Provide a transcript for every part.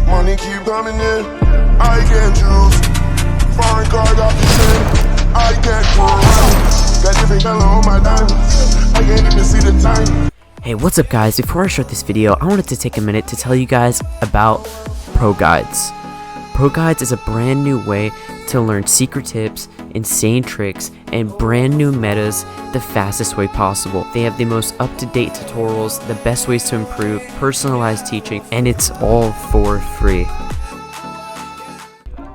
Money keep coming in, I can't choose. Foreign card off the chain, I can't prove. Got different color on my diamonds, I can't even see the time. Hey, what's up guys? Before I start this video, I wanted to take a minute to tell you guys about Pro Guides. Pro Guides is a brand new way to learn secret tips, insane tricks, and brand new metas the fastest way possible. They have the most up-to-date tutorials, the best ways to improve, personalized teaching, and it's all for free.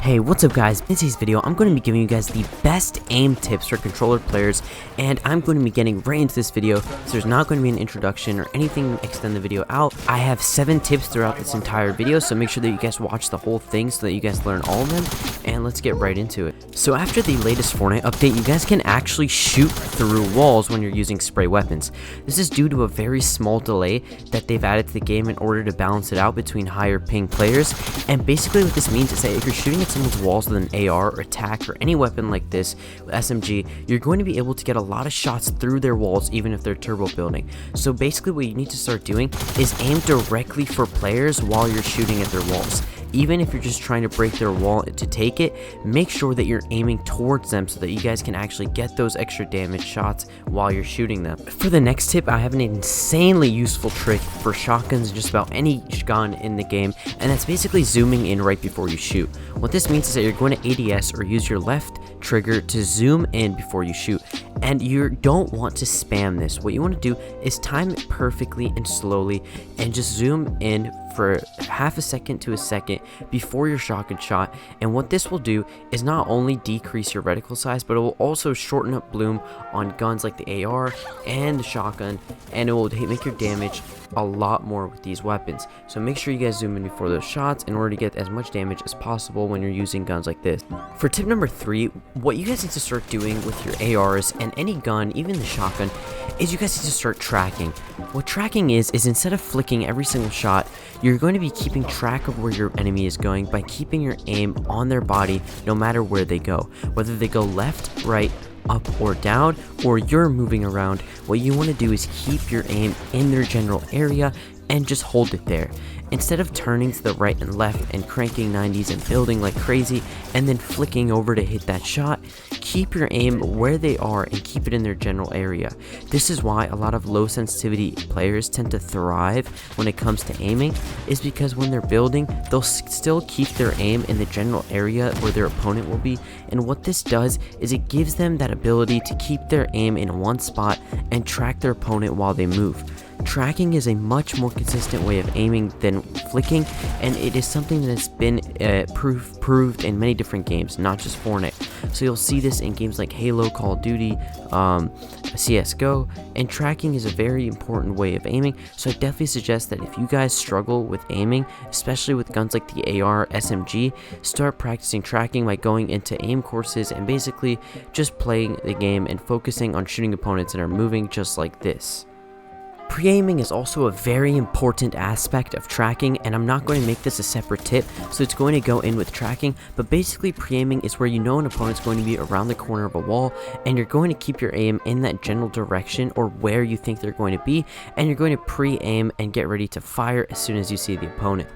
Hey, what's up guys? In today's video, I'm going to be giving you guys the best aim tips for controller players, and I'm going to be getting right into this video, so there's not going to be an introduction or anything to extend the video out. I have 7 tips throughout this entire video, so make sure that you guys watch the whole thing so that you guys learn all of them, and let's get right into it. So after the latest Fortnite update, you guys can actually shoot through walls when you're using spray weapons. This is due to a very small delay that they've added to the game in order to balance it out between higher ping players, and basically what this means is that if you're shooting at someone's walls with an AR or attack or any weapon like this with SMG, you're going to be able to get a lot of shots through their walls even if they're turbo building. So basically what you need to start doing is aim directly for players while you're shooting at their walls. Even if you're just trying to break their wall to take it, make sure that you're aiming towards them so that you guys can actually get those extra damage shots while you're shooting them. For the next tip, I have an insanely useful trick for shotguns and just about any gun in the game, and that's basically zooming in right before you shoot. What this means is that you're going to ADS or use your left trigger to zoom in before you shoot, and you don't want to spam this. What you want to do is time it perfectly and slowly and just zoom in for half a second to a second before your shotgun shot, and what this will do is not only decrease your reticle size, but it will also shorten up bloom on guns like the AR and the shotgun, and it will make your damage a lot more with these weapons. So make sure you guys zoom in before those shots in order to get as much damage as possible when you're using guns like this. For tip number 3, what you guys need to start doing with your ARs and any gun, even the shotgun, is you guys need to start tracking. What tracking is instead of flicking every single shot, you're going to be keeping track of where your enemy is going by keeping your aim on their body no matter where they go. Whether they go left, right, up or down, or you're moving around, what you want to do is keep your aim in their general area and just hold it there. Instead of turning to the right and left and cranking 90s and building like crazy and then flicking over to hit that shot, keep your aim where they are and keep it in their general area. This is why a lot of low sensitivity players tend to thrive when it comes to aiming, is because when they're building, they'll still keep their aim in the general area where their opponent will be, and what this does is it gives them that ability to keep their aim in one spot and track their opponent while they move. Tracking is a much more consistent way of aiming than flicking, and it is something that has been proved in many different games, not just Fortnite. So you'll see this in games like Halo, Call of Duty, CSGO, and tracking is a very important way of aiming. So I definitely suggest that if you guys struggle with aiming, especially with guns like the AR, SMG, start practicing tracking by going into aim courses and basically just playing the game and focusing on shooting opponents that are moving just like this. Pre-aiming is also a very important aspect of tracking, and I'm not going to make this a separate tip, so it's going to go in with tracking, but basically pre-aiming is where you know an opponent's going to be around the corner of a wall, and you're going to keep your aim in that general direction or where you think they're going to be, and you're going to pre-aim and get ready to fire as soon as you see the opponent.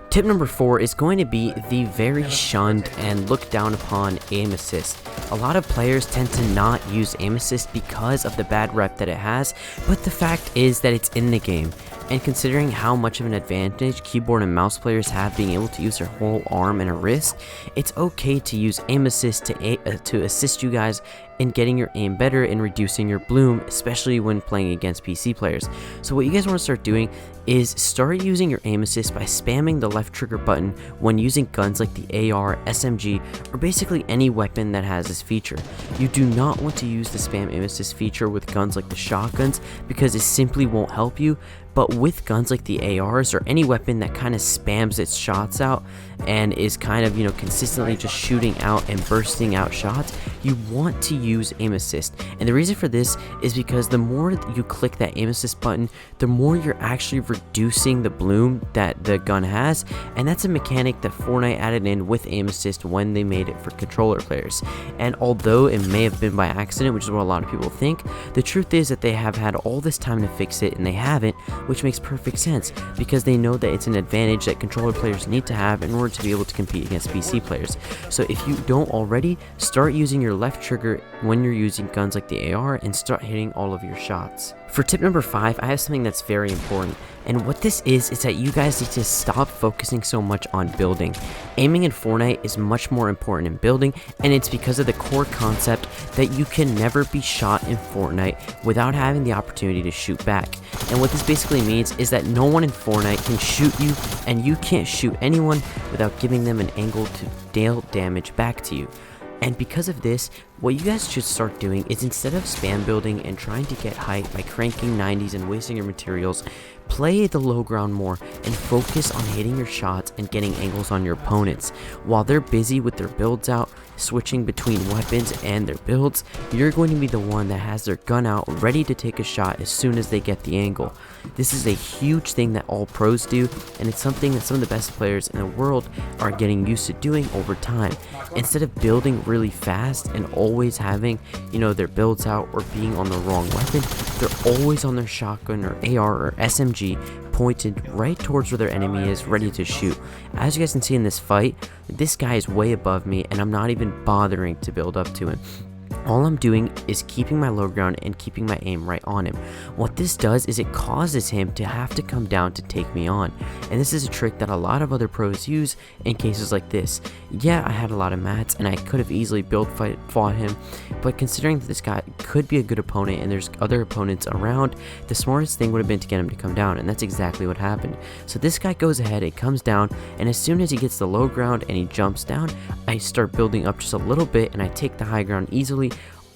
Tip number 4 is going to be the very shunned and looked down upon aim assist. A lot of players tend to not use aim assist because of the bad rep that it has, but the fact is that it's in the game. And considering how much of an advantage keyboard and mouse players have being able to use their whole arm and a wrist, it's okay to use aim assist to assist you guys in getting your aim better and reducing your bloom, especially when playing against PC players. So what you guys want to start doing is start using your aim assist by spamming the left trigger button when using guns like the AR, SMG, or basically any weapon that has this feature. You do not want to use the spam aim assist feature with guns like the shotguns because it simply won't help you, but with guns like the ARs or any weapon that kind of spams its shots out and is kind of, consistently just shooting out and bursting out shots, you want to use aim assist. And the reason for this is because the more you click that aim assist button, the more you're actually reducing the bloom that the gun has, and that's a mechanic that Fortnite added in with aim assist when they made it for controller players. And although it may have been by accident, which is what a lot of people think, the truth is that they have had all this time to fix it and they haven't, which makes perfect sense because they know that it's an advantage that controller players need to have in order to be able to compete against PC players. So if you don't already, start using your left trigger when you're using guns like the AR and start hitting all of your shots. For tip number 5, I have something that's very important, and what this is that you guys need to stop focusing so much on building. Aiming in Fortnite is much more important in building, and it's because of the core concept that you can never be shot in Fortnite without having the opportunity to shoot back. And what this basically means is that no one in Fortnite can shoot you, and you can't shoot anyone without giving them an angle to deal damage back to you. And because of this, what you guys should start doing is instead of spam building and trying to get height by cranking 90s and wasting your materials, play the low ground more and focus on hitting your shots and getting angles on your opponents. While they're busy with their builds out, switching between weapons and their builds, you're going to be the one that has their gun out ready to take a shot as soon as they get the angle. This is a huge thing that all pros do, and it's something that some of the best players in the world are getting used to doing over time. Instead of building really fast and always having, their builds out or being on the wrong weapon, they're always on their shotgun or AR or SMG pointed right towards where their enemy is, ready to shoot. As you guys can see in this fight, this guy is way above me and I'm not even bothering to build up to him. All I'm doing is keeping my low ground and keeping my aim right on him. What this does is it causes him to have to come down to take me on. And this is a trick that a lot of other pros use in cases like this. Yeah, I had a lot of mats and I could have easily fought him, but considering that this guy could be a good opponent and there's other opponents around, the smartest thing would have been to get him to come down, and that's exactly what happened. So this guy goes ahead and comes down, and as soon as he gets the low ground and he jumps down, I start building up just a little bit and I take the high ground easily,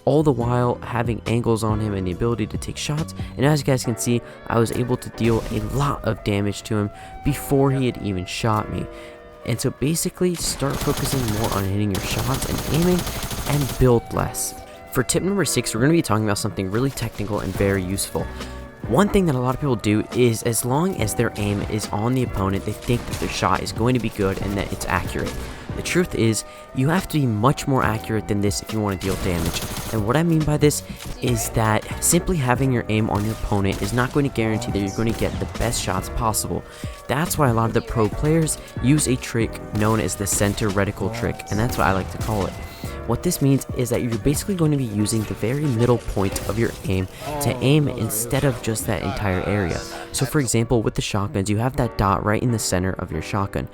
all the while having angles on him and the ability to take shots. And as you guys can see, I was able to deal a lot of damage to him before he had even shot me. And so basically, start focusing more on hitting your shots and aiming, and build less. For tip number 6, we're going to be talking about something really technical and very useful. One thing that a lot of people do is, as long as their aim is on the opponent, they think that their shot is going to be good and that it's accurate. The truth is, you have to be much more accurate than this if you want to deal damage. And what I mean by this is that simply having your aim on your opponent is not going to guarantee that you're going to get the best shots possible. That's why a lot of the pro players use a trick known as the center reticle trick, and that's what I like to call it. What this means is that you're basically going to be using the very middle point of your aim to aim instead of just that entire area. So for example, with the shotguns, you have that dot right in the center of your shotgun.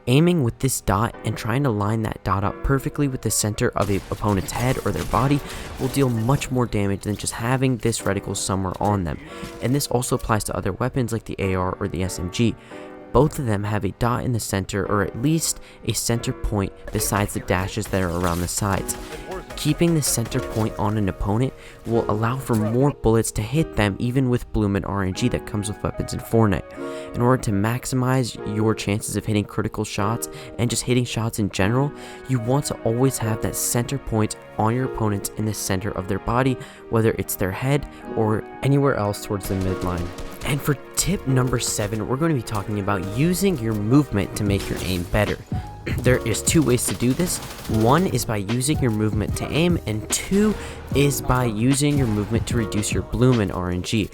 Aiming with this dot and trying to line that dot up perfectly with the center of an opponent's head or their body will deal much more damage than just having this reticle somewhere on them. And this also applies to other weapons like the AR or the SMG. Both of them have a dot in the center, or at least a center point besides the dashes that are around the sides. Keeping the center point on an opponent will allow for more bullets to hit them, even with bloom and RNG that comes with weapons in Fortnite. In order to maximize your chances of hitting critical shots and just hitting shots in general, you want to always have that center point on your opponents in the center of their body, whether it's their head or anywhere else towards the midline. And for tip number 7, we're going to be talking about using your movement to make your aim better. There is 2 ways to do this. 1 is by using your movement to aim, and 2 is by using your movement to reduce your bloom and RNG.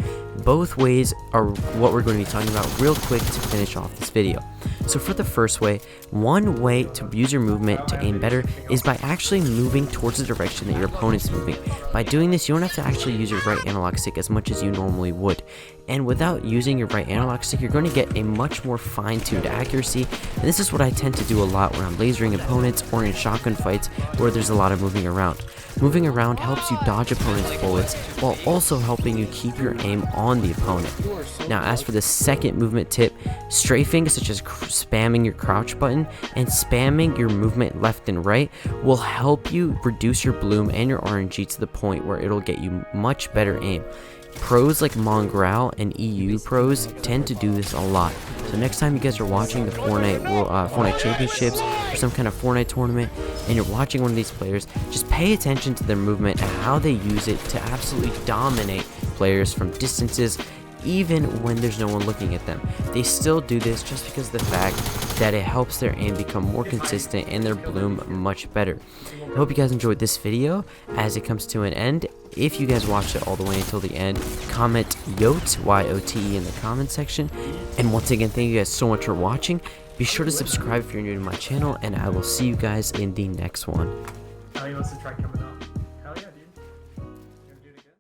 Both ways are what we're going to be talking about real quick to finish off this video. So for the first way, one way to use your movement to aim better is by actually moving towards the direction that your opponent's moving. By doing this, you don't have to actually use your right analog stick as much as you normally would. And without using your right analog stick, you're going to get a much more fine-tuned accuracy. And this is what I tend to do a lot when I'm lasering opponents or in shotgun fights where there's a lot of moving around. Moving around helps you dodge opponents' bullets while also helping you keep your aim on the opponent. Now, as for the second movement tip, strafing, such as spamming your crouch button and spamming your movement left and right, will help you reduce your bloom and your RNG to the point where it'll get you much better aim. Pros like Mongrel and EU pros tend to do this a lot. So next time you guys are watching the Fortnite Championships or some kind of Fortnite tournament, and you're watching one of these players, just pay attention to their movement and how they use it to absolutely dominate players from distances, even when there's no one looking at them. They still do this just because of the fact that it helps their aim become more consistent and their bloom much better. I hope you guys enjoyed this video as it comes to an end. If you guys watched it all the way until the end, comment YOTE, Y-O-T-E, in the comment section. And once again, thank you guys so much for watching. Be sure to subscribe if you're new to my channel, and I will see you guys in the next one. He wants to try coming up.